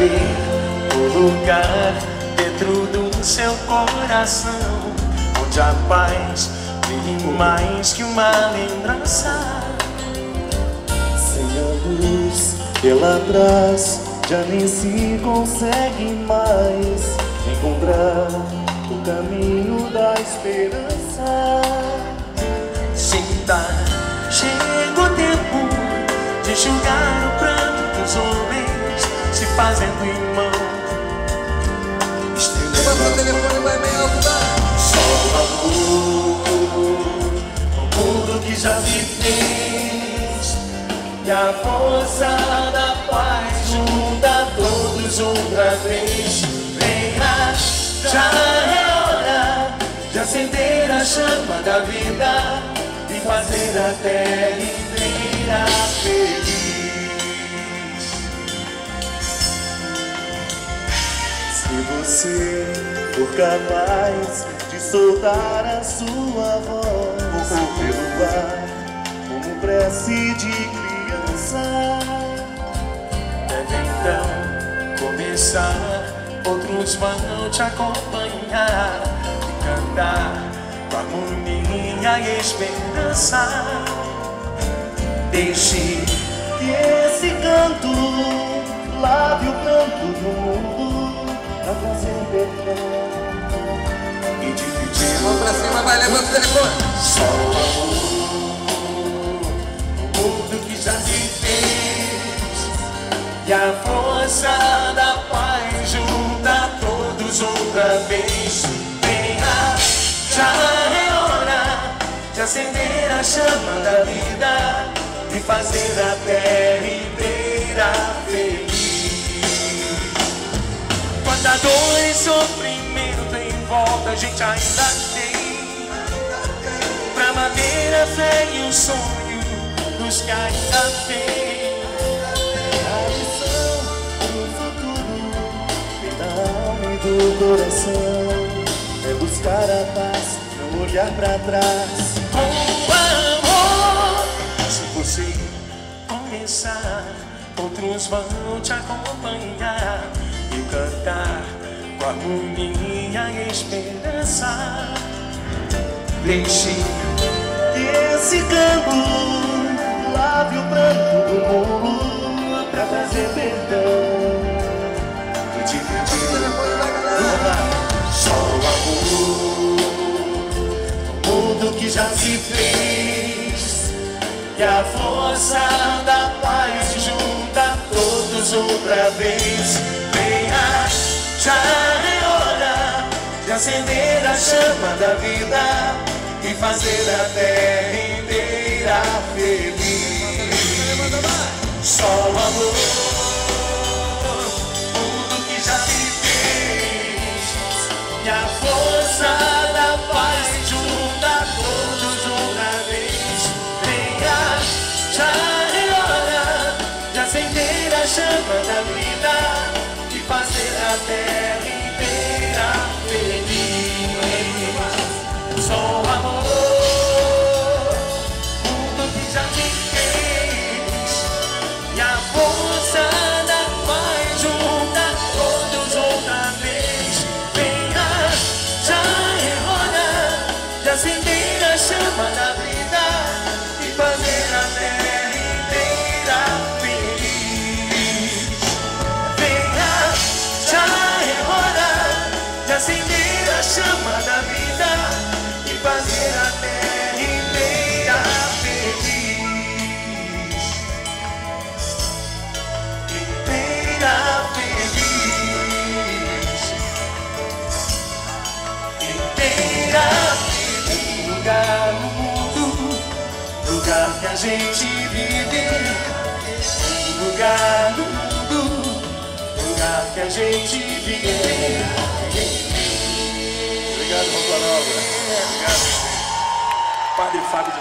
saber o lugar dentro do seu coração, onde a paz brilha mais que uma lembrança. Sem a luz pela trás, já nem se consegue mais encontrar o caminho da esperança. Sinta, chega o tempo de enxugar o pranto dos homens, se fazendo irmão. Levanta o telefone, vai bem alto, vai. Só o amor, o mundo que já se fez, e a força da paz junta todos outra vez. Venha, já é hora de acender a chama da vida e fazer a terra inteira feliz. Se você for capaz de soltar a sua voz pelo ar, como prece de criança, deve então começar. Outros vão te acompanhar e cantar com harmonia e esperança. Deixe que esse canto lave o pranto do mundo pra trazer perdão e dividir. Vamos pra cima, vai, levanta o telefone. Só o amor, o mundo que já se fez, e a força da paz junta todos outra vez. Venha, já é hora de acender a chama da vida e fazer a terra inteira feliz. Quanta dor e sofrimento em volta a gente ainda tem, pra manter a fé e o sonho dos que ainda tem. a lição do futuro, da alma e do coração, é buscar a paz, não olhar pra trás. Com amor, se você começar, outros vão te acompanhar e cantar com harmonia e esperança. Deixe Que esse canto lave o pranto do mundo pra trazer perdão e dividir. Só o amor, o mundo que já se fez, e a força da paz junta todos outra vez. Venha, já é hora de acender a chama da vida e fazer a terra inteira feliz. Só o amor, o mundo que já se fez, e a força da paz junta todos outra vez. Venha, já é hora de acender a chama da vida e fazer a terra inteira feliz. Só o amor, o mundo que já te fez, e a força da paz junta todos outra vez. Venha, já é hora de acender a chama da vida e fazer a terra inteira feliz. Venha, já é hora de acender a chama da vida e fazer a terra inteira feliz. Inteira feliz. Inteira feliz. Lugar no mundo, lugar que a gente vive. Lugar no mundo, lugar que a gente vive. Obrigado, Ronco Nova. Obrigado. Padre Fábio de